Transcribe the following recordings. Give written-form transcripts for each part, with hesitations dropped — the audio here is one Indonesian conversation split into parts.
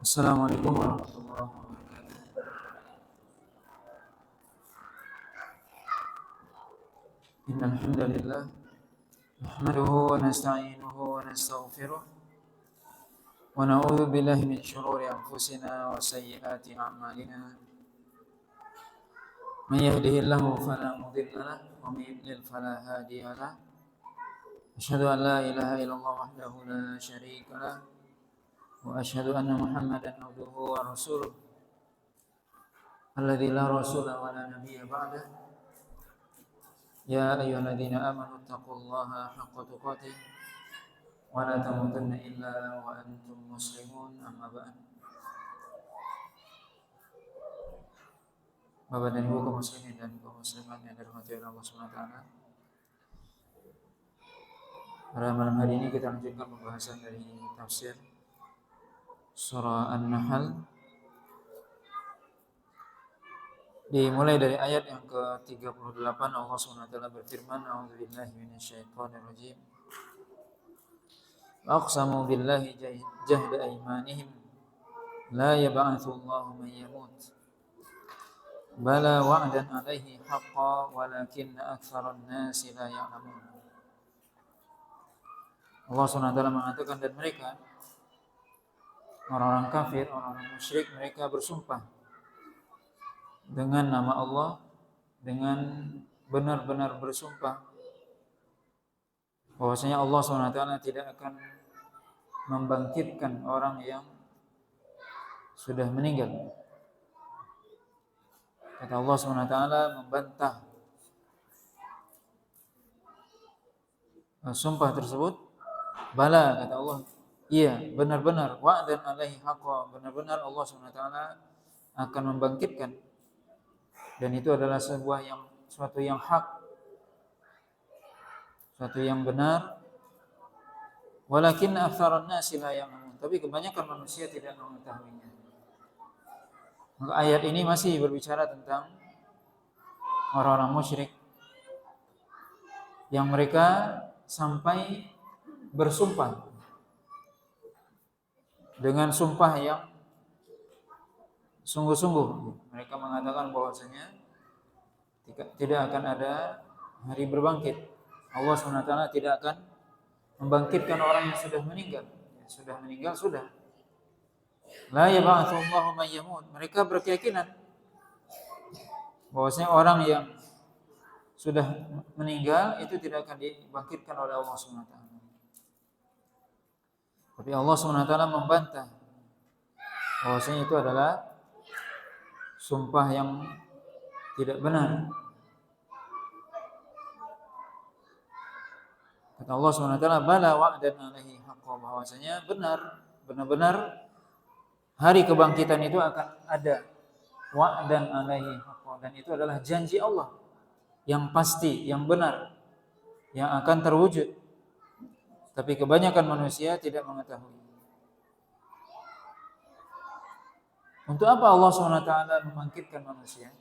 Assalamualaikum warahmatullahi wabarakatuh. Innal hamdalillah nahmaduhu wa nasta'inuhu wa nastaghfiruh wa na'udzu billahi min shururi anfusina wa sayyiati a'malina. Man yahdihillahu fala mudilla lahu wa man yudlil fala hadiya lahu. Asyhadu an la ilaha illallah wahdahu la syarika lahu wa asyhadu anna Muhammadan abduhu wa rasuluh alladzi la rasula wa la nabiyya ba'dahu. Ya ayyuhalladzina amanu taqullaha haqqa tuqatih wa la tamutunna illa wa antum muslimun, amma ba'd. Bapak dan Ibu kaum muslimin dan kaum muslimat yang dirahmati oleh Allah Subhanahu wa taala. Pada malam hari ini kita lanjutkan pembahasan dari tafsir surah An-Nahl, dimulai dari ayat yang ke-38. Allah SWT berfirman, A'udzubillahi minasyaitonir rajim. Aqsamu billahi jahda aymanihim la yab'atsullahu man yamut bala wa'dan 'alaihi haqqan walakinna aktsaran nasi la ya'lamun. Allah SWT mengatakan, dan mereka orang-orang kafir, orang-orang musyrik, mereka bersumpah dengan nama Allah, dengan benar-benar bersumpah bahwasanya Allah SWT tidak akan membangkitkan orang yang sudah meninggal. Kata Allah SWT membantah sumpah tersebut. Bala, kata Allah, iya, benar-benar, wa'dan alaihi haqqa, benar-benar Allah SWT akan membangkitkan, dan itu adalah suatu yang hak, suatu yang benar. Walakin aktsaran nasi la ya'lamun, tapi kebanyakan manusia tidak mengetahuinya. Maka ayat ini masih berbicara tentang orang-orang musyrik yang mereka sampai bersumpah dengan sumpah yang sungguh-sungguh. Mereka mengatakan bahwasanya tidak akan ada hari berbangkit. Allah SWT tidak akan membangkitkan orang yang sudah meninggal. Sudah meninggal, sudah. La yab'atsullahu man yamut. Mereka berkeyakinan bahwasanya orang yang sudah meninggal itu tidak akan dibangkitkan oleh Allah SWT. Tapi Allah SWT membantah bahwasanya itu adalah sumpah yang tidak benar. Kata Allah SWT, bala wa'dan alaihi haqqa, bahwasanya benar-benar hari kebangkitan itu akan ada. Wa'dan alaihi haqqa, dan itu adalah janji Allah yang pasti, yang benar, yang akan terwujud. Tapi kebanyakan manusia tidak mengetahui. Untuk apa Allah SWT membangkitkan manusia?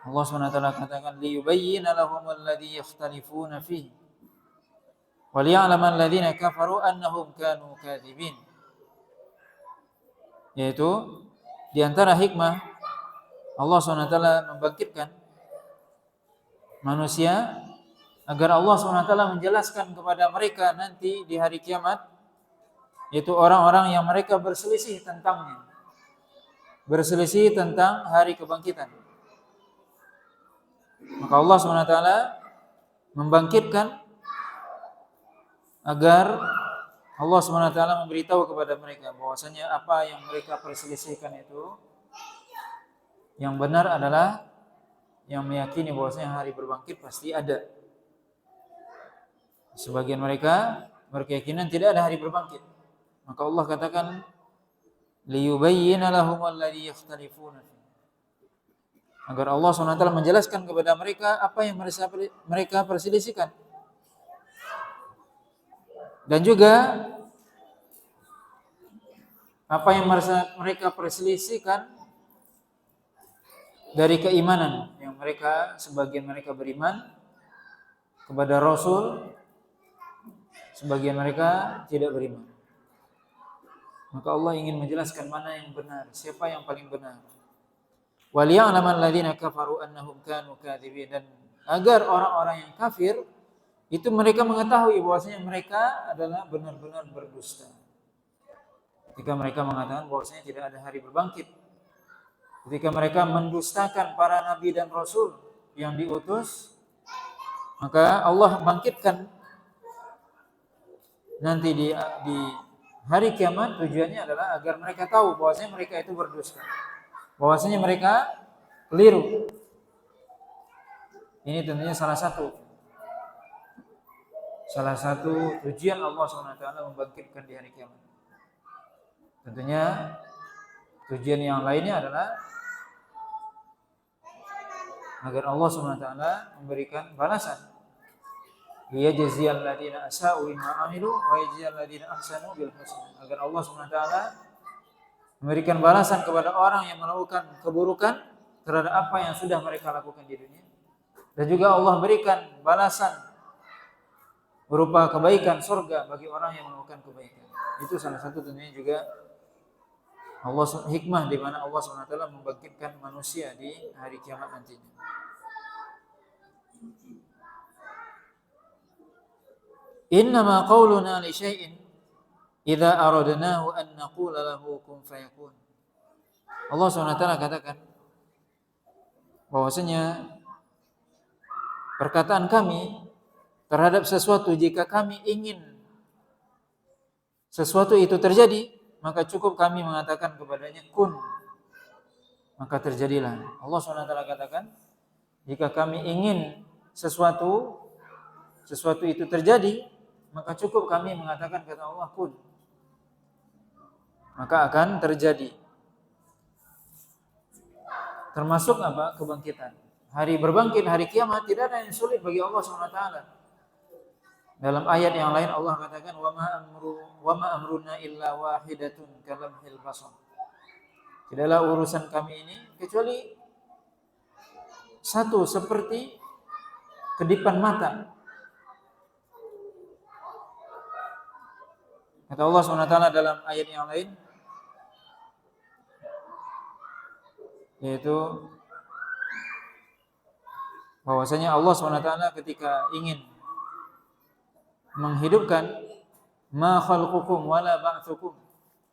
Allah SWT katakan, liyubayyina lahum alladhi yakhtalifuna fihi wa liya'lama alladhina kafaru annahum kanu kadzibin. Yaitu di antara hikmah Allah SWT membangkitkan manusia agar Allah SWT menjelaskan kepada mereka nanti di hari kiamat, yaitu orang-orang yang mereka berselisih tentangnya, berselisih tentang hari kebangkitan. Maka Allah SWT membangkitkan agar Allah SWT memberitahu kepada mereka bahwasanya apa yang mereka perselisihkan itu yang benar adalah yang meyakini bahwasanya hari berbangkit pasti ada. Sebagian mereka berkeyakinan tidak ada hari berbangkit. Maka Allah katakan, liyubayyina lahum alladhi yakhtalifuna fihi, agar Allah SWT menjelaskan kepada mereka apa yang mereka perselisihkan. Dan juga apa yang mereka perselisihkan dari keimanan, yang sebagian mereka beriman kepada Rasul, sebagian mereka tidak beriman. Maka Allah ingin menjelaskan mana yang benar, siapa yang paling benar. Waliya'lamal ladzina kafaru annahum kanu kadzibin, dan agar orang-orang yang kafir itu mereka mengetahui bahwasanya mereka adalah benar-benar berdusta. Ketika mereka mengatakan bahwasanya tidak ada hari berbangkit, ketika mereka mendustakan para nabi dan rasul yang diutus, maka Allah bangkitkan nanti di hari kiamat. Tujuannya adalah agar mereka tahu bahwasanya mereka itu berdusta, bahwasanya mereka keliru. Ini tentunya salah satu tujuan Allah SWT membangkitkan di hari kiamat. Tentunya tujuan yang lainnya adalah agar Allah SWT memberikan balasan. Liyajziyal ladzina asa'u bima 'amilu wa yajziyal ladzina ahsanu bil husna. Agar Allah SWT memberikan balasan kepada orang yang melakukan keburukan terhadap apa yang sudah mereka lakukan di dunia. Dan juga Allah berikan balasan berupa kebaikan surga bagi orang yang melakukan kebaikan. Itu salah satu tentunya juga Allah hikmah di mana Allah SWT membangkitkan manusia di hari kiamat nantinya. Innama qauluna li syai'in idza aradnahu an naqula lahu kun fayakun. Allah SWT katakan bahwasanya perkataan kami terhadap sesuatu, jika kami ingin sesuatu itu terjadi, maka cukup kami mengatakan kepadanya kun, maka terjadilah. Allah SWT katakan, jika kami ingin sesuatu itu terjadi, maka cukup kami mengatakan kata Allah kun, maka akan terjadi. Termasuk apa? Kebangkitan. Hari berbangkit, hari kiamat, tidak ada yang sulit bagi Allah SWT. Dalam ayat yang lain Allah katakan wa ma amruna illa wahidatun kalamhil basar. Tidaklah urusan kami ini kecuali satu seperti kedipan mata. Kata Allah SWT dalam ayat yang lain, yaitu bahwasanya Allah SWT ketika ingin menghidupkan ma khalqukum wala ba'tsukum,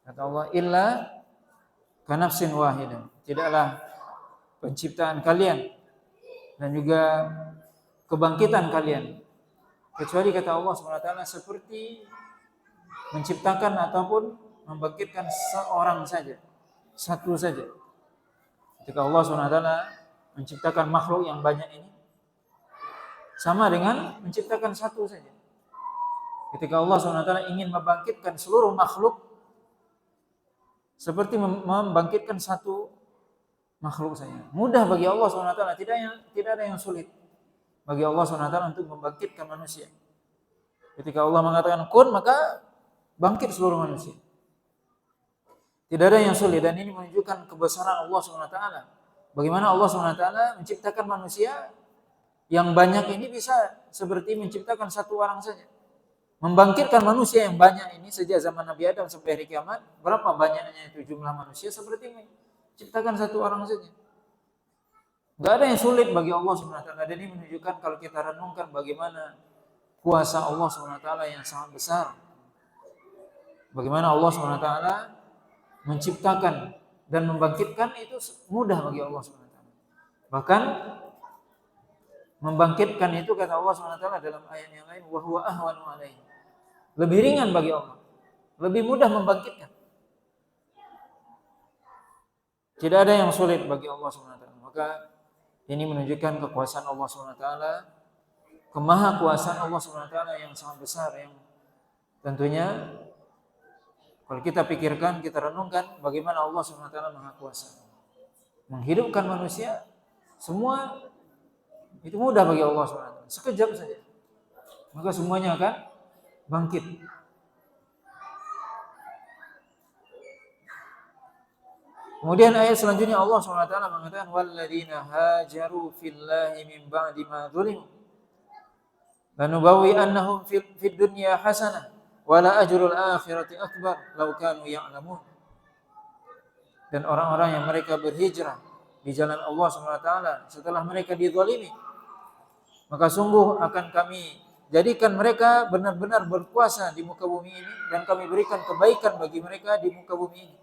kata Allah, illa kanafsin wahidah. Tidaklah penciptaan kalian dan juga kebangkitan kalian kecuali, kata Allah SWT, seperti menciptakan ataupun membangkitkan seorang saja, satu saja. Ketika Allah SWT menciptakan makhluk yang banyak ini, sama dengan menciptakan satu saja. Ketika Allah SWT ingin membangkitkan seluruh makhluk, seperti membangkitkan satu makhluk saja. Mudah bagi Allah SWT, tidak ada yang sulit bagi Allah SWT untuk membangkitkan manusia. Ketika Allah mengatakan kun, maka bangkit seluruh manusia. Tidak ada yang sulit, dan ini menunjukkan kebesaran Allah SWT. Bagaimana Allah SWT menciptakan manusia yang banyak ini bisa seperti menciptakan satu orang saja. Membangkitkan manusia yang banyak ini sejak zaman Nabi Adam sampai hari kiamat, berapa banyaknya itu jumlah manusia, seperti menciptakan satu orang saja. Tidak ada yang sulit bagi Allah SWT. Dan ini menunjukkan kalau kita renungkan bagaimana kuasa Allah SWT yang sangat besar. Bagaimana Allah SWT menciptakan dan membangkitkan itu mudah bagi Allah SWT. Bahkan membangkitkan itu, kata Allah SWT dalam ayat yang lain, wa huwa ahwanu alaihi. Lebih ringan bagi Allah, lebih mudah membangkitkan. Tidak ada yang sulit bagi Allah SWT. Maka ini menunjukkan kekuasaan Allah SWT, kemahakuasaan Allah SWT yang sangat besar, yang tentunya kalau kita pikirkan, kita renungkan bagaimana Allah SWT maha kuasa menghidupkan manusia, semua itu mudah bagi Allah SWT. Sekejap saja, maka semuanya akan bangkit. Kemudian ayat selanjutnya Allah SWT mengatakan walladzina hajaru fillahi min ba'di ma zulimu lanubawwi'annahum fid dunya hasanah wala ajrul akhirati akbar law kanu ya'lamun. Dan orang-orang yang mereka berhijrah di jalan Allah SWT setelah mereka dizalimi, maka sungguh akan kami jadikan mereka benar-benar berkuasa di muka bumi ini, dan kami berikan kebaikan bagi mereka di muka bumi ini.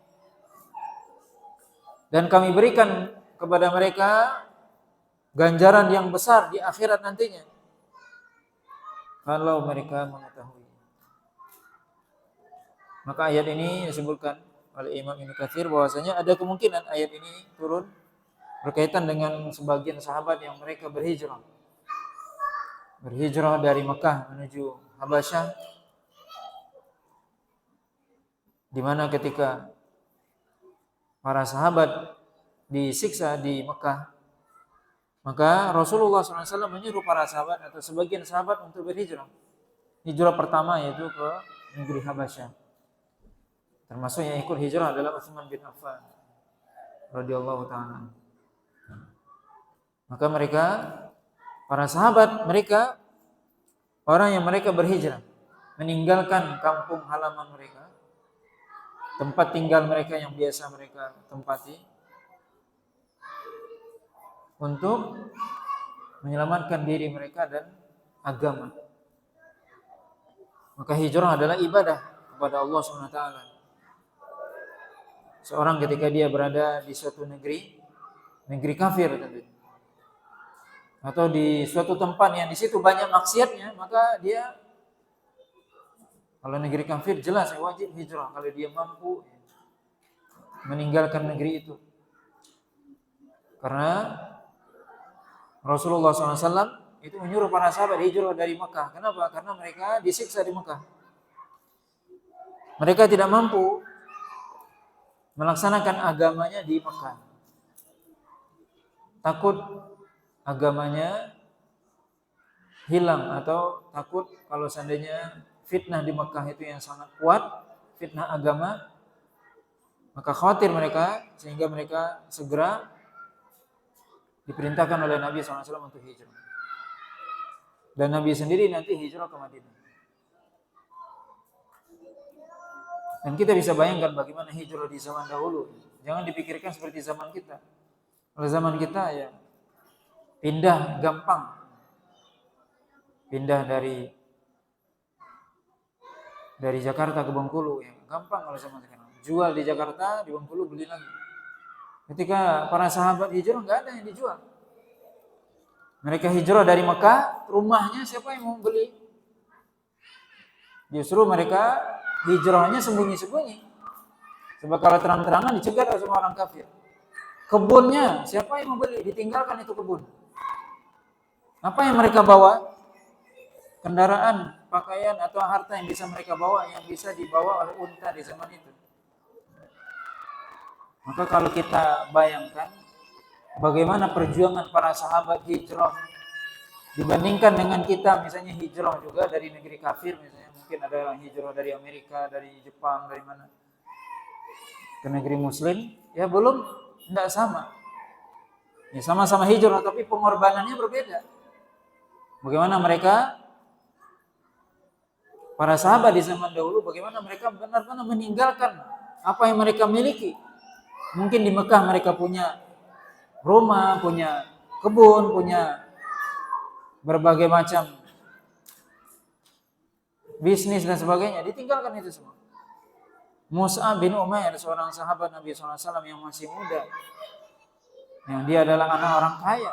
Dan kami berikan kepada mereka ganjaran yang besar di akhirat nantinya, kalau mereka mengetahui. Maka ayat ini disebutkan oleh Imam Ibnu Katsir bahwasanya ada kemungkinan ayat ini turun berkaitan dengan sebagian sahabat yang mereka berhijrah dari Mekah menuju Habasyah, di mana ketika para sahabat disiksa di Mekah, maka Rasulullah SAW menyuruh para sahabat atau sebagian sahabat untuk berhijrah. Hijrah pertama yaitu ke negeri Habasyah. Termasuk yang ikut hijrah adalah Utsman bin Affan radhiyallahu ta'ala. Maka mereka, para sahabat, mereka orang yang mereka berhijrah, meninggalkan kampung halaman mereka, tempat tinggal mereka yang biasa mereka tempati, untuk menyelamatkan diri mereka dan agama. Maka hijrah adalah ibadah kepada Allah SWT. Seorang ketika dia berada di suatu negeri kafir tentunya, atau di suatu tempat yang di situ banyak maksiatnya, maka dia, kalau negeri kafir jelas wajib hijrah kalau dia mampu meninggalkan negeri itu. Karena Rasulullah SAW itu menyuruh para sahabat hijrah dari Mekah. Kenapa? Karena mereka disiksa di Mekah. Mereka tidak mampu melaksanakan agamanya di Mekah. Takut agamanya hilang, atau takut kalau seandainya fitnah di Mekah itu yang sangat kuat, fitnah agama, maka khawatir mereka, sehingga mereka segera diperintahkan oleh Nabi SAW untuk hijrah. Dan Nabi sendiri nanti hijrah ke Madinah. Dan kita bisa bayangkan bagaimana hijrah di zaman dahulu. Jangan dipikirkan seperti zaman kita. Kalau zaman kita ya pindah gampang. Pindah dari Jakarta ke Bengkulu ya gampang kalau zaman sekarang. Jual di Jakarta, di Bengkulu beli lagi. Ketika para sahabat hijrah enggak ada yang dijual. Mereka hijrah dari Mekah, rumahnya siapa yang mau beli? Justru mereka hijrahnya sembunyi-sembunyi. Sebab kalau terang-terangan dicegat oleh semua orang kafir. Kebunnya siapa yang mau beli? Ditinggalkan itu kebun. Apa yang mereka bawa? Kendaraan, pakaian atau harta yang bisa mereka bawa, yang bisa dibawa oleh unta di zaman itu. Maka kalau kita bayangkan bagaimana perjuangan para sahabat hijrah dibandingkan dengan kita, misalnya hijrah juga dari negeri kafir, misalnya mungkin ada yang hijrah dari Amerika, dari Jepang, dari mana ke negeri muslim, ya belum, tidak sama. Ya sama-sama hijrah tapi pengorbanannya berbeda. Bagaimana mereka, para sahabat di zaman dahulu, bagaimana mereka benar-benar meninggalkan apa yang mereka miliki. Mungkin di Mekah mereka punya rumah, punya kebun, punya berbagai macam bisnis dan sebagainya, ditinggalkan itu semua. Mus'ab bin Umair, seorang sahabat Nabi SAW yang masih muda, yang dia adalah anak orang kaya,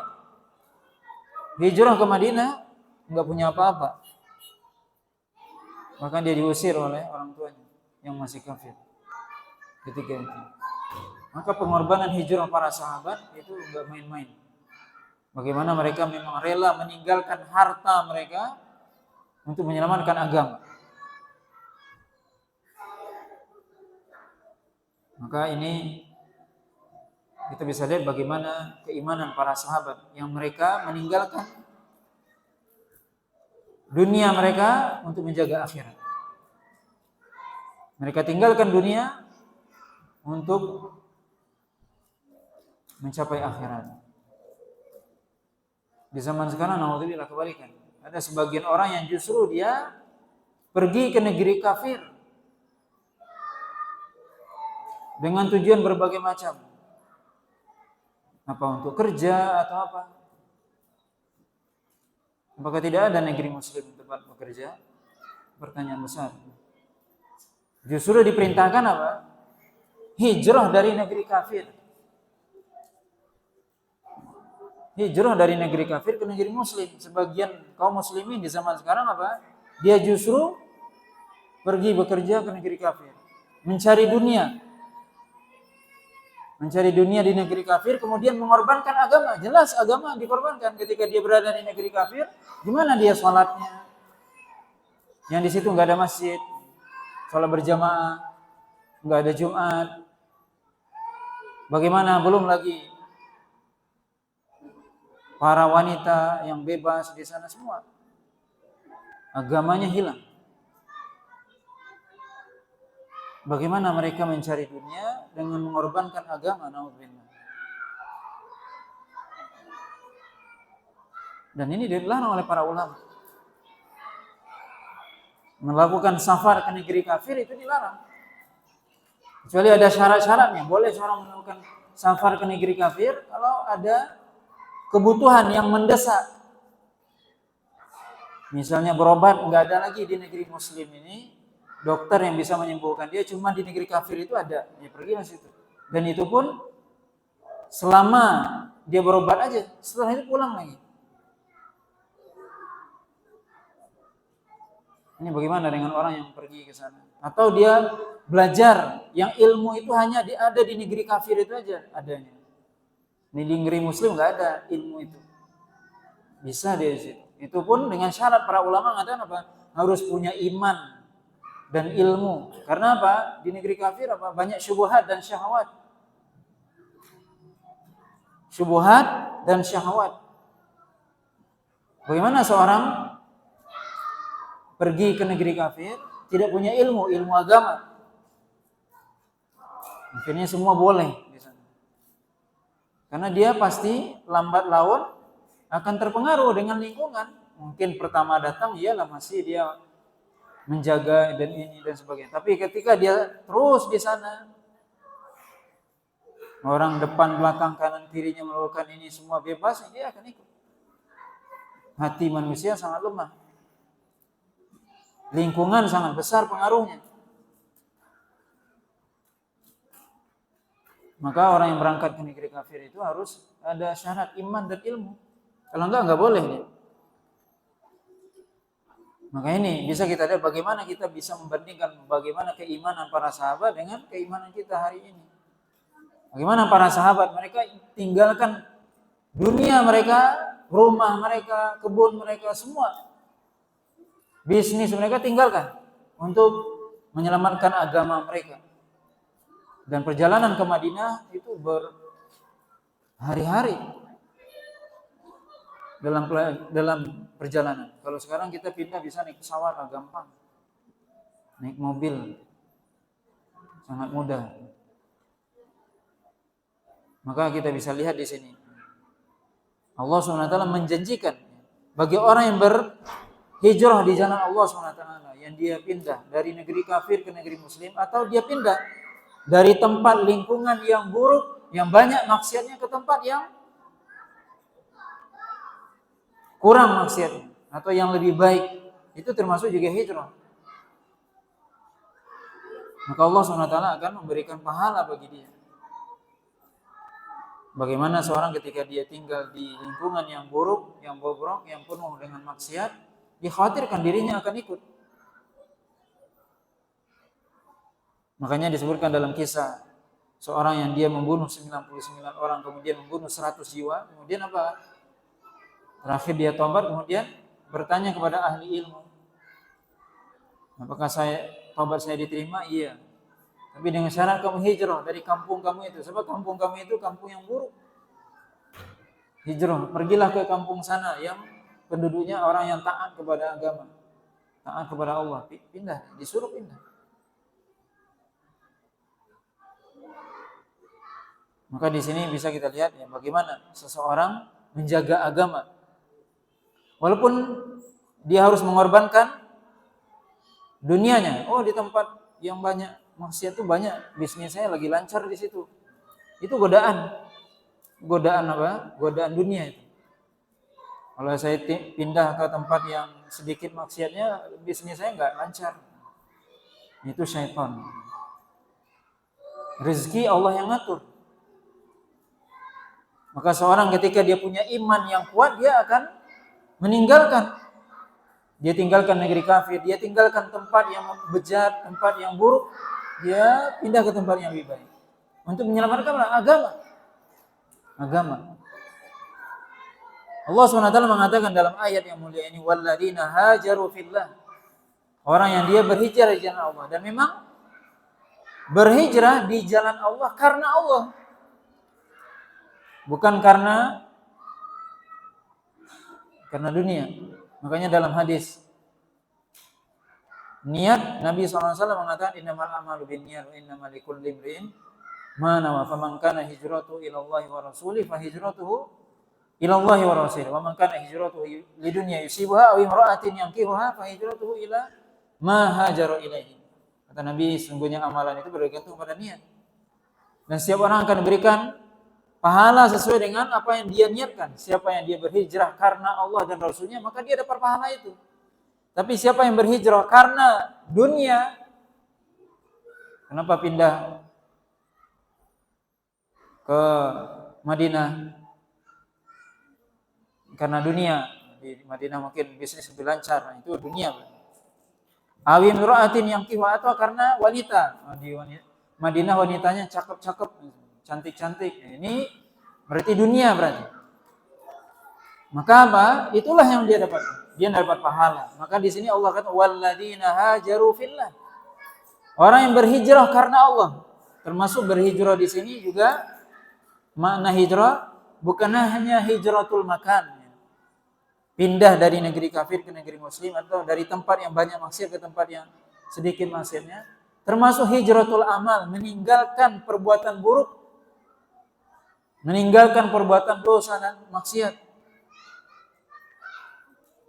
hijrah ke Madinah, nggak punya apa-apa, bahkan dia diusir oleh orang tuanya yang masih kafir ketika itu. Maka pengorbanan hijrah para sahabat itu nggak main-main. Bagaimana mereka memang rela meninggalkan harta mereka untuk menyelamatkan agama. Maka ini kita bisa lihat bagaimana keimanan para sahabat yang mereka meninggalkan dunia mereka untuk menjaga akhirat. Mereka tinggalkan dunia untuk mencapai akhirat. Di zaman sekarang naudzubillah kebalikan. Ada sebagian orang yang justru dia pergi ke negeri kafir dengan tujuan berbagai macam. Apa untuk kerja atau apa? Apakah tidak ada negeri muslim tempat bekerja? Pertanyaan besar. Justru diperintahkan apa? Hijrah dari negeri kafir. Hijrah dari negeri kafir ke negeri muslim. Sebagian kaum muslimin di zaman sekarang apa? Dia justru pergi bekerja ke negeri kafir, mencari dunia. Mencari dunia di negeri kafir, kemudian mengorbankan agama. Jelas agama dikorbankan ketika dia berada di negeri kafir. Gimana dia sholatnya? Yang di situ nggak ada masjid, sholat berjamaah, nggak ada Jumat. Bagaimana belum lagi para wanita yang bebas di sana semua, agamanya hilang. Bagaimana mereka mencari dunia dengan mengorbankan agama, naudzubillah. Dan ini dilarang oleh para ulama. Melakukan safar ke negeri kafir itu dilarang. Kecuali ada syarat-syaratnya. Boleh seorang melakukan safar ke negeri kafir kalau ada kebutuhan yang mendesak. Misalnya berobat nggak ada lagi di negeri muslim ini. Dokter yang bisa menyembuhkan dia cuma di negeri kafir itu ada, ya pergi ke situ. Dan itu pun selama dia berobat aja, setelah itu pulang lagi. Ini bagaimana dengan orang yang pergi ke sana? Atau dia belajar yang ilmu itu hanya ada di negeri kafir itu aja adanya. Di negeri muslim nggak ada ilmu itu. Bisa dia di situ. Itu pun dengan syarat para ulama mengatakan apa? Harus punya iman dan ilmu. Karena apa? Di negeri kafir apa? Banyak syubhat dan syahwat. Syubhat dan syahwat. Bagaimana seorang pergi ke negeri kafir tidak punya ilmu agama? Akhirnya semua boleh di sana. Karena dia pasti lambat laun akan terpengaruh dengan lingkungan. Mungkin pertama datang iyalah masih dia menjaga dan ini dan sebagainya. Tapi ketika dia terus di sana, orang depan, belakang, kanan, kirinya melakukan ini semua bebas, dia akan ikut. Hati manusia sangat lemah. Lingkungan sangat besar pengaruhnya. Maka orang yang berangkat ke negeri kafir itu harus ada syarat iman dan ilmu. Kalau enggak boleh dia. Maka ini bisa kita lihat bagaimana kita bisa membandingkan bagaimana keimanan para sahabat dengan keimanan kita hari ini. Bagaimana para sahabat mereka tinggalkan dunia mereka, rumah mereka, kebun mereka, semua bisnis mereka tinggalkan untuk menyelamatkan agama mereka. Dan perjalanan ke Madinah itu berhari-hari dalam perjalanan. Kalau sekarang kita pindah bisa naik pesawat gampang, naik mobil sangat mudah. Maka kita bisa lihat di sini Allah SWT menjanjikan bagi orang yang berhijrah di jalan Allah SWT, yang dia pindah dari negeri kafir ke negeri muslim, atau dia pindah dari tempat lingkungan yang buruk, yang banyak maksiatnya, ke tempat yang kurang maksiatnya atau yang lebih baik, itu termasuk juga hijrah. Maka Allah SWT akan memberikan pahala bagi dia. Bagaimana seorang ketika dia tinggal di lingkungan yang buruk, yang bobrok, yang penuh dengan maksiat, dikhawatirkan dirinya akan ikut. Makanya disebutkan dalam kisah seorang yang dia membunuh 99 orang, kemudian membunuh 100 jiwa, kemudian apa? Terakhir dia tobat, kemudian bertanya kepada ahli ilmu, apakah tobat saya diterima? Iya. Tapi dengan syarat kamu hijrah dari kampung kamu itu. Sebab kampung kamu itu kampung yang buruk. Hijrah, pergilah ke kampung sana yang penduduknya orang yang taat kepada agama, taat kepada Allah. Pindah, disuruh pindah. Maka di sini bisa kita lihat ya bagaimana seseorang menjaga agama. Walaupun dia harus mengorbankan dunianya. Oh, di tempat yang banyak maksiat itu banyak, bisnis saya lagi lancar di situ. Itu godaan. Godaan apa? Godaan dunia itu. Kalau saya pindah ke tempat yang sedikit maksiatnya, bisnis saya nggak lancar. Itu syaitan. Rezeki Allah yang ngatur. Maka seorang ketika dia punya iman yang kuat, dia akan meninggalkan. Dia tinggalkan negeri kafir, dia tinggalkan tempat yang bejat, tempat yang buruk, dia pindah ke tempat yang lebih baik. Untuk menyelamatkan agama. Allah SWT mengatakan dalam ayat yang mulia ini, walladzina hajaru fillah. Orang yang dia berhijrah di jalan Allah. Dan memang berhijrah di jalan Allah karena Allah. Bukan karena dunia. Makanya dalam hadis niat, Nabi SAW mengatakan innamal a'malu binniyat wa innamal likulli imri'in ma nawa, faman kana hijratuhu ila Allah wa rasulih fa hijratuhu ila Allah wa rasulih, wa man kana hijratuhu lidunya yusibuha aw imra'atin yankihuha fa hijratuhu ila ma hajara ilaihi. Kata Nabi, sungguhnya amalan itu bergantung pada niat. Dan setiap orang akan diberikan pahala sesuai dengan apa yang dia niatkan. Siapa yang dia berhijrah karena Allah dan Rasulnya, maka dia dapat pahala itu. Tapi siapa yang berhijrah karena dunia, kenapa pindah ke Madinah? Karena dunia. Di Madinah mungkin bisnis lebih lancar, nah, itu dunia. Awin ra'atin yang kiwa, atau karena wanita. Di Madinah wanitanya cakep-cakep, cantik-cantik. Ini berarti dunia berarti. Maka apa? Itulah yang dia dapat. Dia dapat pahala. Maka di sini Allah kata walladzina hajaru fillah. Orang yang berhijrah karena Allah. Termasuk berhijrah di sini juga makna hijrah bukan hanya hijratul makan. Pindah dari negeri kafir ke negeri muslim, atau dari tempat yang banyak maksiat ke tempat yang sedikit maksiatnya. Termasuk hijratul amal, meninggalkan perbuatan buruk, meninggalkan perbuatan dosa dan maksiat.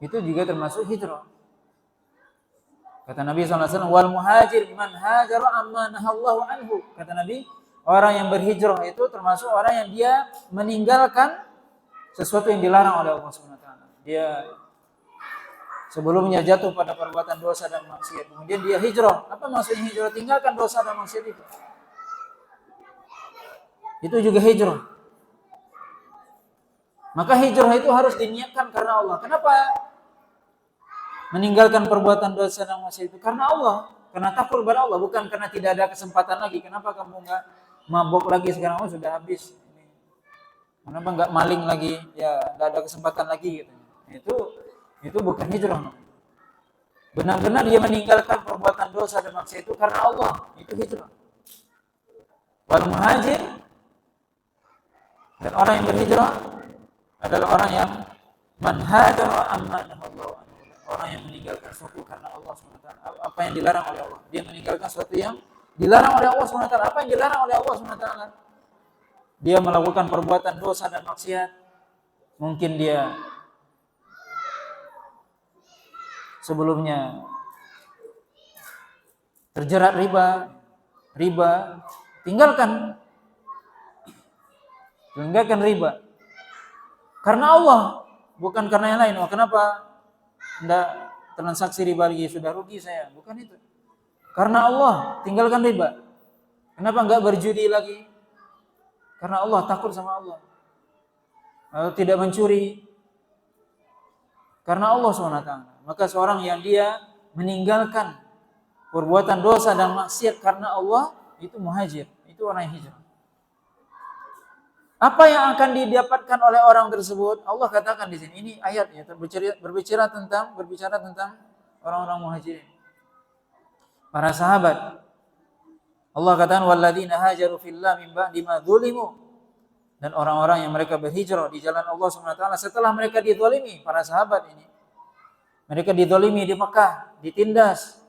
Itu juga termasuk hijrah. Kata Nabi SAW, wal muhajir man hajara amma nahallahu anhu. Kata Nabi, orang yang berhijrah itu termasuk orang yang dia meninggalkan sesuatu yang dilarang oleh Allah SWT. Dia sebelumnya jatuh pada perbuatan dosa dan maksiat, kemudian dia hijrah. Apa maksudnya hijrah? Tinggalkan dosa dan maksiat itu. Itu juga hijrah. Maka hijrah itu harus diniatkan karena Allah. Kenapa meninggalkan perbuatan dosa dan maksiat itu? Karena Allah, karena takut kepada Allah, bukan karena tidak ada kesempatan lagi. Kenapa kamu enggak mabuk lagi sekarang? Oh, sudah habis. Kenapa enggak maling lagi? Ya, enggak ada kesempatan lagi gitu. Itu bukan hijrah. Benar-benar dia meninggalkan perbuatan dosa dan maksiat itu karena Allah. Itu hijrah. Wal muhajir, dan orang yang berhijrah adalah orang yang man hajara amma nahallahu anhu. Orang yang meninggalkan sesuatu karena Allah SWT. Apa yang dilarang oleh Allah. Dia meninggalkan sesuatu yang dilarang oleh Allah SWT. Apa yang dilarang oleh Allah SWT? Dia melakukan perbuatan dosa dan maksiat. Mungkin dia sebelumnya terjerat riba, tinggalkan riba. Karena Allah, bukan karena yang lain. Oh, kenapa enggak transaksi riba lagi, sudah rugi saya? Bukan itu. Karena Allah, tinggalkan riba. Kenapa enggak berjudi lagi? Karena Allah, takut sama Allah. Atau tidak mencuri. Karena Allah SWT. Maka seorang yang dia meninggalkan perbuatan dosa dan maksiat karena Allah, itu muhajir, itu orang yang hijrah. Apa yang akan didapatkan oleh orang tersebut? Allah katakan di sini. Ini ayatnya berbicara tentang orang-orang muhajirin. Para sahabat. Allah katakan walladzina hajaru fillah min ba'di ma dzulimu. Dan orang-orang yang mereka berhijrah di jalan Allah SWT setelah mereka dizalimi, para sahabat ini. Mereka dizalimi di Mekah, ditindas.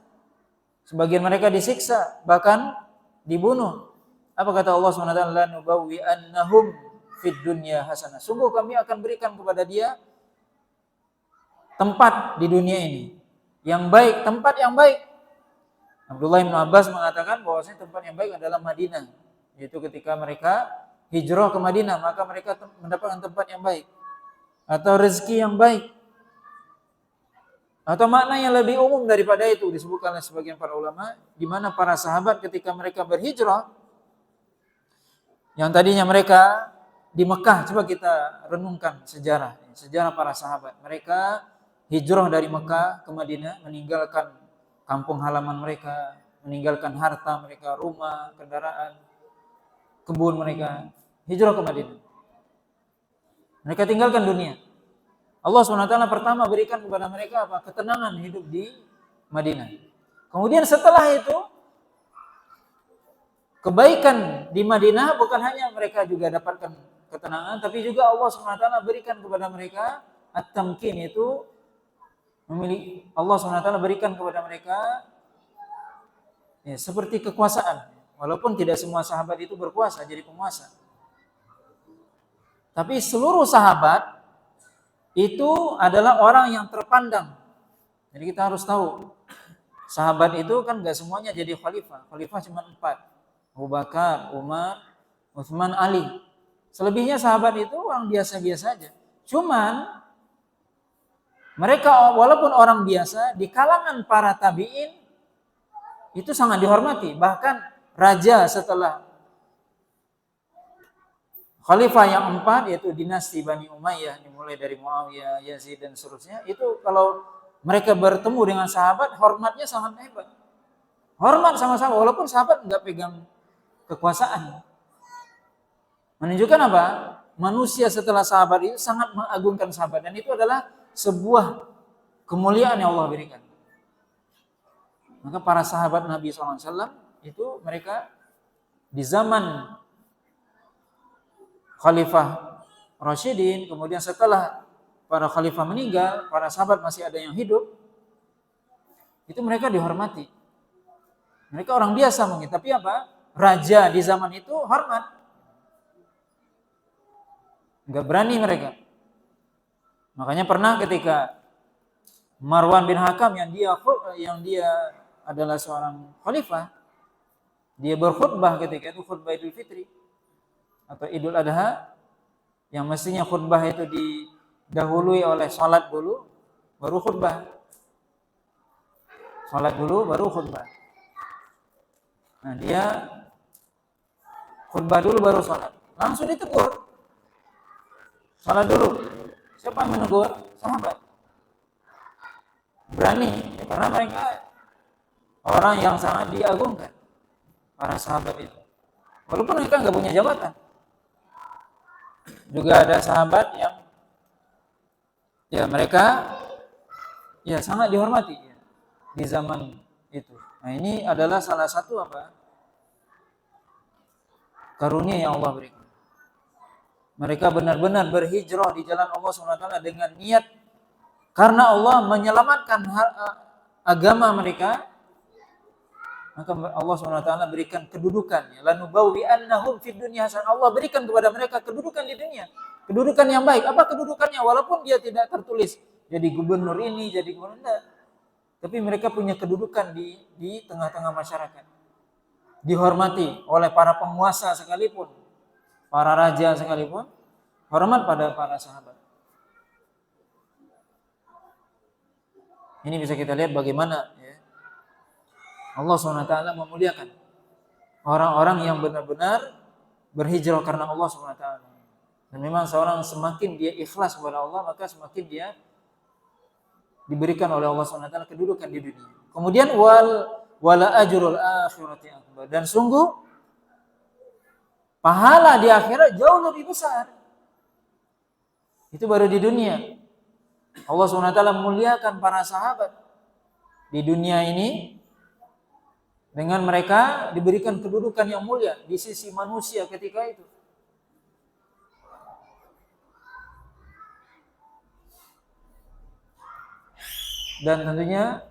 Sebagian mereka disiksa, bahkan dibunuh. Apa kata Allah SWT? La nubawwi'annahum fid dunya hasanah. Sungguh kami akan berikan kepada dia tempat di dunia ini yang baik, tempat yang baik. Abdullah bin Abbas mengatakan bahwasanya tempat yang baik adalah Madinah, yaitu ketika mereka hijrah ke Madinah maka mereka mendapatkan tempat yang baik atau rezeki yang baik. Atau makna yang lebih umum daripada itu disebutkan oleh sebagian para ulama, di mana para sahabat ketika mereka berhijrah, yang tadinya mereka di Mekah, coba kita renungkan sejarah para sahabat. Mereka hijrah dari Mekah ke Madinah, meninggalkan kampung halaman mereka, meninggalkan harta mereka, rumah, kendaraan, kebun mereka, hijrah ke Madinah. Mereka tinggalkan dunia. Allah SWT pertama berikan kepada mereka apa? Ketenangan hidup di Madinah. Kemudian setelah itu, kebaikan di Madinah bukan hanya mereka juga dapatkan ketenangan, tapi juga Allah SWT berikan kepada mereka at-tamkin, itu memiliki, Allah SWT berikan kepada mereka ya, seperti kekuasaan. Walaupun tidak semua sahabat itu berkuasa jadi penguasa, tapi seluruh sahabat itu adalah orang yang terpandang. Jadi kita harus tahu, sahabat itu kan gak semuanya jadi khalifah. Khalifah cuma 4. Abu Bakar, Umar, Utsman, Ali. Selebihnya sahabat itu orang biasa-biasa aja. Cuman mereka walaupun orang biasa, di kalangan para tabi'in itu sangat dihormati. Bahkan raja setelah khalifah yang 4, yaitu dinasti Bani Umayyah, dimulai dari Muawiyah, Yazid dan seterusnya, itu kalau mereka bertemu dengan sahabat, hormatnya sangat hebat. Hormat sama-sama, walaupun sahabat nggak pegang kekuasaan. Menunjukkan apa? Manusia setelah sahabat itu sangat mengagungkan sahabat, dan itu adalah sebuah kemuliaan yang Allah berikan. Maka para sahabat Nabi SAW itu mereka di zaman Khalifah Rasyidin, kemudian setelah para khalifah meninggal, para sahabat masih ada yang hidup, itu mereka dihormati. Mereka orang biasa mungkin, tapi apa? Raja di zaman itu hormat. Enggak berani mereka. Makanya pernah ketika Marwan bin Hakam yang dia adalah seorang khalifah, dia berkhutbah ketika itu khutbah Idul Fitri atau Idul Adha, yang mestinya khutbah itu didahului oleh salat dulu baru khutbah. Salat dulu baru khutbah. Nah, dia khutbah dulu baru salat. Langsung ditegur. Salat dulu. Siapa yang menegur? Sahabat. Berani, karena mereka orang yang sangat diagungkan, para sahabat itu. Walaupun mereka nggak punya jabatan. Juga ada sahabat yang ya mereka ya sangat dihormati ya, di zaman itu. Nah, ini adalah salah satu apa? Karunia yang Allah berikan. Mereka benar-benar berhijrah di jalan Allah SWT dengan niat karena Allah menyelamatkan agama mereka. Maka Allah SWT berikan kedudukan, lanubawwi'annahum fid dunya hasanah. Allah berikan kepada mereka kedudukan di dunia, kedudukan yang baik. Apa kedudukannya? Walaupun dia tidak tertulis jadi gubernur ini, jadi gubernur enggak, tapi mereka punya kedudukan di tengah-tengah masyarakat, dihormati oleh para penguasa sekalipun, para raja sekalipun, hormat pada para sahabat. Ini bisa kita lihat bagaimana Allah SWT memuliakan orang-orang yang benar-benar berhijrah karena Allah SWT. Dan memang seorang semakin dia ikhlas kepada Allah, maka semakin dia diberikan oleh Allah SWT kedudukan di dunia. Kemudian wala ajrul akhirati akbar, dan sungguh pahala di akhirat jauh lebih besar. Itu baru di dunia. Allah SWT memuliakan para sahabat di dunia ini dengan mereka diberikan kedudukan yang mulia di sisi manusia ketika itu. Dan tentunya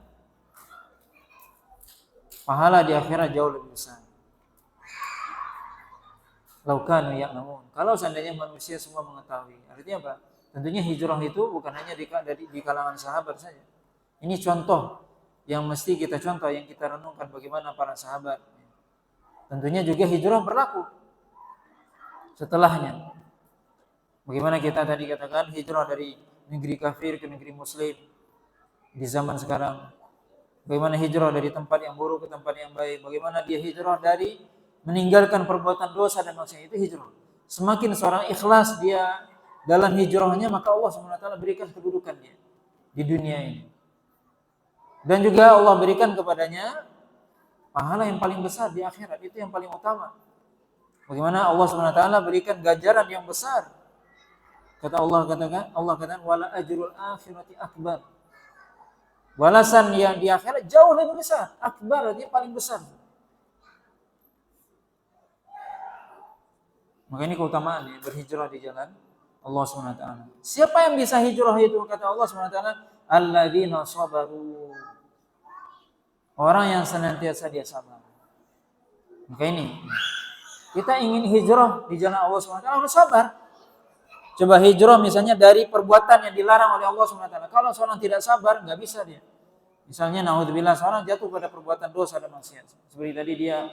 pahala di akhirat jauh lebih besar. Laukanu ya'lamun. Kalau seandainya manusia semua mengetahui. Artinya apa? Tentunya hijrah itu bukan hanya di kalangan sahabat saja. Ini contoh yang mesti kita contoh, yang kita renungkan bagaimana para sahabat. Tentunya juga hijrah berlaku setelahnya. Bagaimana kita tadi katakan hijrah dari negeri kafir ke negeri muslim di zaman sekarang. Bagaimana hijrah dari tempat yang buruk ke tempat yang baik. Bagaimana dia hijrah dari meninggalkan perbuatan dosa dan maksiat, itu hijrah. Semakin seorang ikhlas dia dalam hijrahnya, maka Allah SWT berikan kedudukan dia di dunia ini. Dan juga Allah berikan kepadanya pahala yang paling besar di akhirat, itu yang paling utama. Bagaimana Allah SWT berikan ganjaran yang besar. Kata Allah katakan wala ajrul akhirati akbar. Balasan yang di akhirat jauh lebih besar. Akbar artinya paling besar. Maka ini keutamaan ya, berhijrah di jalan Allah SWT. Siapa yang bisa hijrah itu? Kata Allah SWT, alladzina sabaru. Orang yang senantiasa dia sabar. Maka ini, kita ingin hijrah di jalan Allah SWT, harus sabar. Coba hijrah misalnya dari perbuatan yang dilarang oleh Allah SWT. Kalau seorang tidak sabar, nggak bisa dia. Misalnya, naudzubillah, seorang jatuh pada perbuatan dosa dan maksiat. Seperti tadi dia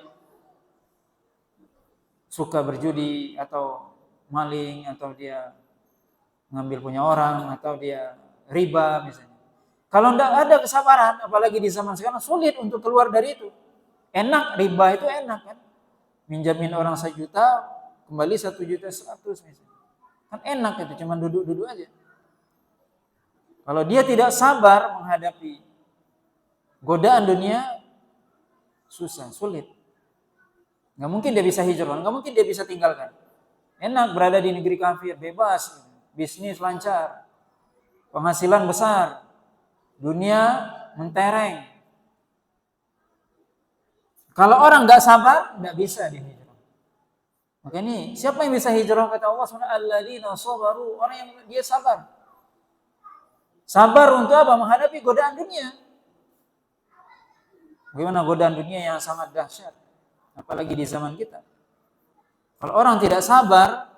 suka berjudi, atau maling, atau dia ngambil punya orang, atau dia riba misalnya. Kalau tidak ada kesabaran, apalagi di zaman sekarang, sulit untuk keluar dari itu. Enak, riba itu enak kan. Minjamin orang 1 juta, kembali 1.100.000 misalnya. Kan enak itu, cuma duduk-duduk aja. Kalau dia tidak sabar menghadapi godaan dunia, susah, sulit. Nggak mungkin dia bisa hijrah, nggak mungkin dia bisa tinggalkan. Enak berada di negeri kafir, bebas, bisnis lancar, penghasilan besar, dunia mentereng. Kalau orang nggak sabar, nggak bisa dia hijrah. Maka ini, siapa yang bisa hijrah? Kata Allah SWT, alladzina sabaru, orang yang dia sabar. Sabar untuk apa? Menghadapi godaan dunia. Bagaimana godaan dunia yang sangat dahsyat, apalagi di zaman kita. Kalau orang tidak sabar,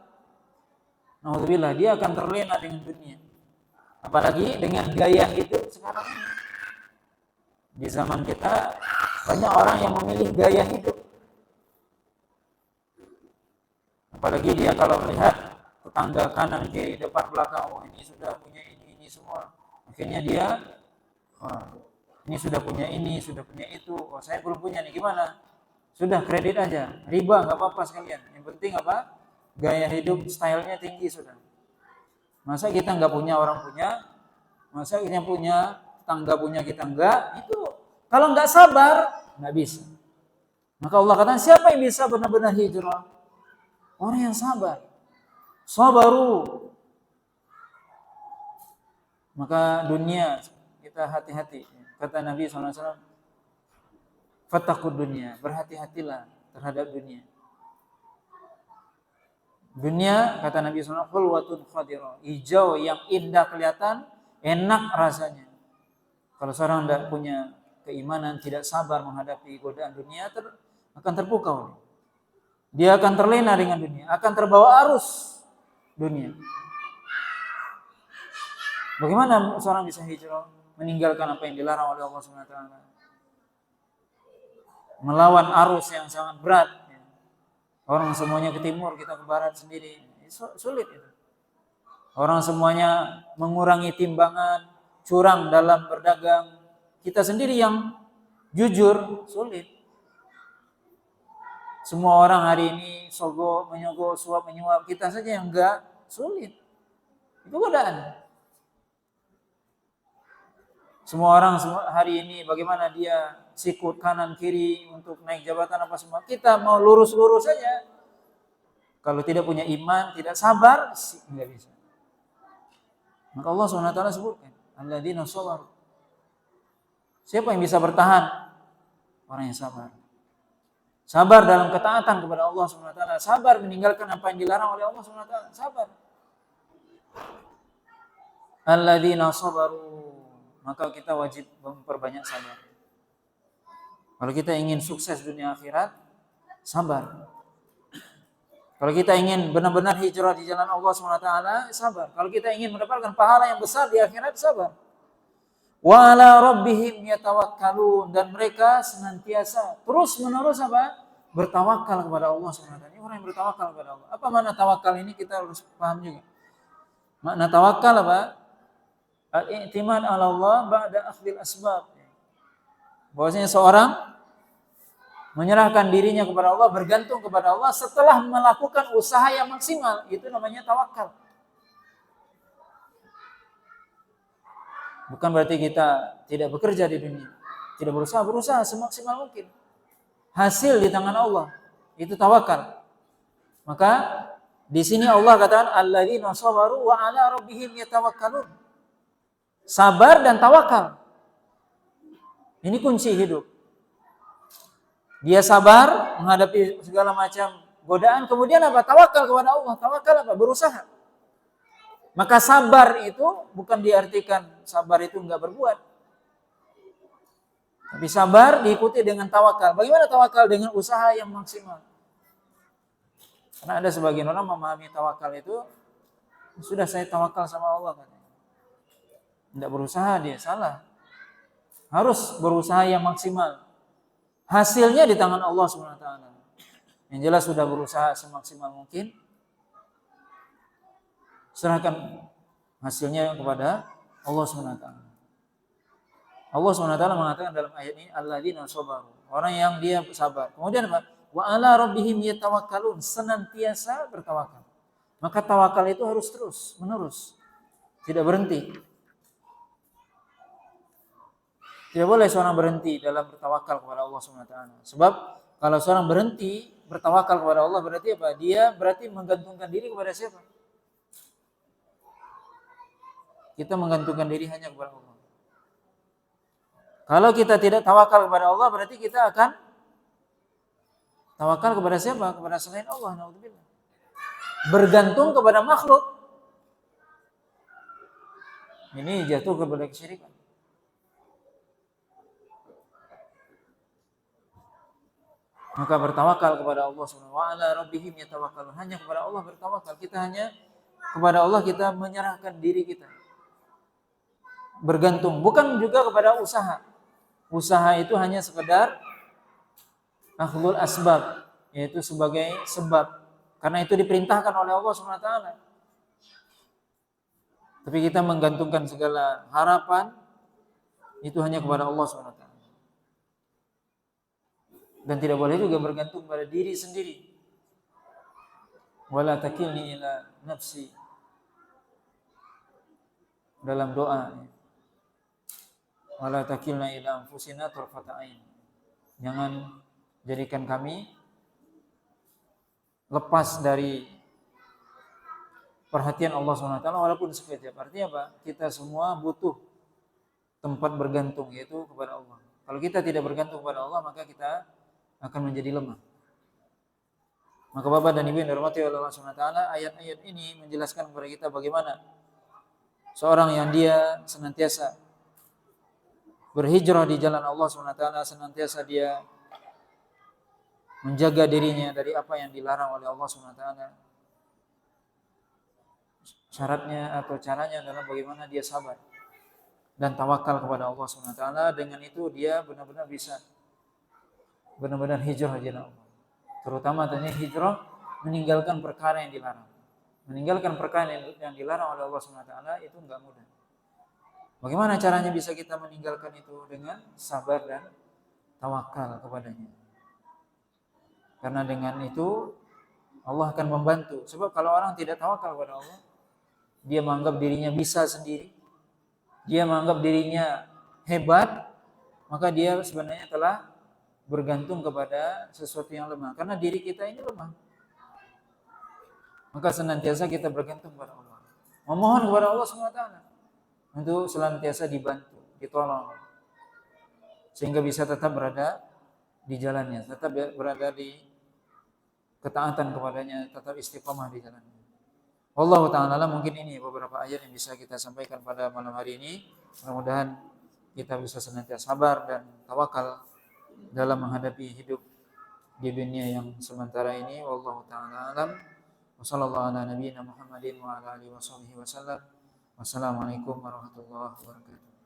naudzubillah, dia akan terlena dengan dunia. Apalagi dengan gaya hidup sekarang ini. Di zaman kita, banyak orang yang memilih gaya hidup. Apalagi dia kalau melihat tetangga kanan kiri depan belakang, oh ini sudah punya ini semua. Akhirnya dia, ini sudah punya ini, sudah punya itu. Oh saya belum punya nih, gimana? Sudah kredit aja, riba nggak apa-apa sekalian. Yang penting apa? Gaya hidup, stylenya tinggi sudah. Masa kita nggak punya, orang punya? Masa kita punya, tetangga punya, kita enggak? Itu kalau nggak sabar nggak bisa. Maka Allah katakan, siapa yang bisa benar-benar hijrah? Orang yang sabar. Sabaru. Maka dunia kita hati-hati. Kata Nabi SAW, fattaqud dunia, berhati-hatilah terhadap dunia. Dunia, kata Nabi SAW, khulwatun khadira, hijau yang indah kelihatan, enak rasanya. Kalau seorang tidak punya keimanan, tidak sabar menghadapi godaan dunia, akan terpukau. Dia akan terlena dengan dunia, akan terbawa arus dunia. Bagaimana seorang bisa hijrah? Meninggalkan apa yang dilarang oleh Allah SWT. Melawan arus yang sangat berat. Orang semuanya ke timur, kita ke barat sendiri. Sulit itu. Orang semuanya mengurangi timbangan, curang dalam berdagang. Kita sendiri yang jujur, sulit. Semua orang hari ini sogok, menyogok, suap, menyuap. Kita saja yang enggak, sulit. Itu godaan. Semua orang hari ini bagaimana dia sikut kanan kiri untuk naik jabatan apa semua. Kita mau lurus-lurus saja. Kalau tidak punya iman, tidak sabar, enggak bisa. Maka Allah SWT sebutkan, alladzina sabaru. Siapa yang bisa bertahan? Orang yang sabar. Sabar dalam ketaatan kepada Allah SWT. Sabar meninggalkan apa yang dilarang oleh Allah SWT. Sabar. Alladzina sabaru. Maka kita wajib memperbanyak sabar. Kalau kita ingin sukses dunia akhirat, sabar. Kalau kita ingin benar-benar hijrah di jalan Allah SWT, sabar. Kalau kita ingin mendapatkan pahala yang besar di akhirat, sabar. Wa ala rabbihim yatawakkalun, dan mereka senantiasa terus-menerus apa? Bertawakal kepada Allah Subhanahu wa taala. Ini orang yang bertawakal kepada Allah. Apa makna tawakal ini kita harus paham juga. Makna tawakal apa? Al-i'timad 'ala Allah ba'da akhdil asbab. Bahwasanya seorang menyerahkan dirinya kepada Allah, bergantung kepada Allah setelah melakukan usaha yang maksimal. Itu namanya tawakal. Bukan berarti kita tidak bekerja di dunia, tidak berusaha semaksimal mungkin. Hasil di tangan Allah, itu tawakal. Maka di sini Allah katakan alladzina sabaru wa ala rabbihim yatawakkalun. Sabar dan tawakal. Ini kunci hidup. Dia sabar menghadapi segala macam godaan, kemudian apa? Tawakal kepada Allah. Tawakal apa? Berusaha. Maka sabar itu bukan diartikan sabar itu enggak berbuat. Tapi sabar diikuti dengan tawakal. Bagaimana tawakal? Dengan usaha yang maksimal. Karena ada sebagian orang memahami tawakal itu, sudah saya tawakal sama Allah katanya. Tidak berusaha, dia salah. Harus berusaha yang maksimal. Hasilnya di tangan Allah SWT. Yang jelas sudah berusaha semaksimal mungkin. Serahkan hasilnya kepada Allah SWT. Allah SWT mengatakan dalam ayat ini, alladzina sabaru, orang yang dia sabar. Kemudian apa? Wa ala rabbihim yatawakkalun, senantiasa bertawakal. Maka tawakal itu harus terus menerus, tidak berhenti. Tidak boleh seorang berhenti dalam bertawakal kepada Allah SWT. Sebab kalau seorang berhenti bertawakal kepada Allah, berarti apa? Dia berarti menggantungkan diri kepada siapa? Kita menggantungkan diri hanya kepada Allah. Kalau kita tidak tawakal kepada Allah, berarti kita akan tawakal kepada siapa? Kepada selain Allah. Naudzubillah. Bergantung kepada makhluk. Ini jatuh kepada kesyirikan. Maka bertawakal kepada Allah Subhanahu wa ta'ala, rabbihim yatawakkalun. Hanya kepada Allah bertawakal. Kita hanya kepada Allah kita menyerahkan diri kita. Bergantung, bukan juga kepada usaha. Usaha itu hanya sekedar akhdul asbab, yaitu sebagai sebab. Karena itu diperintahkan oleh Allah SWT. Tapi kita menggantungkan segala harapan itu hanya kepada Allah SWT. Dan tidak boleh juga bergantung pada diri sendiri. Wala takilni ila nafsi. Dalam doa, wala takilna ila anfusina tarfata ain. Jangan jadikan kami lepas dari perhatian Allah SWT walaupun sekejap. Artinya apa? Kita semua butuh tempat bergantung, yaitu kepada Allah. Kalau kita tidak bergantung kepada Allah, maka kita akan menjadi lemah. Maka Bapak dan Ibu yang dirahmati oleh Allah SWT, ayat-ayat ini menjelaskan kepada kita bagaimana seorang yang dia senantiasa berhijrah di jalan Allah SWT, senantiasa dia menjaga dirinya dari apa yang dilarang oleh Allah SWT. Syaratnya atau caranya adalah bagaimana dia sabar dan tawakal kepada Allah SWT. Dengan itu dia benar-benar bisa benar-benar hijrah di jalan Allah. Terutama tanya hijrah meninggalkan perkara yang dilarang. Meninggalkan perkara yang dilarang oleh Allah SWT itu enggak mudah. Bagaimana caranya bisa kita meninggalkan itu? Dengan sabar dan tawakal kepadanya. Karena dengan itu Allah akan membantu. Sebab kalau orang tidak tawakal kepada Allah, dia menganggap dirinya bisa sendiri, dia menganggap dirinya hebat, maka dia sebenarnya telah bergantung kepada sesuatu yang lemah. Karena diri kita ini lemah. Maka senantiasa kita bergantung kepada Allah. Memohon kepada Allah SWT untuk senantiasa dibantu, ditolong, sehingga bisa tetap berada di jalannya, tetap berada di ketaatan kepadanya, tetap istiqamah di jalannya. Wallahu ta'ala mungkin ini beberapa ayat yang bisa kita sampaikan pada malam hari ini. Mudah-mudahan kita bisa senantiasa sabar dan tawakal dalam menghadapi hidup di dunia yang sementara ini. Wallahu ta'ala alam. Wassallallahu ala nabiyyina Muhammadin wa ala alihi wasallam. Wassalamualaikum warahmatullahi wabarakatuh.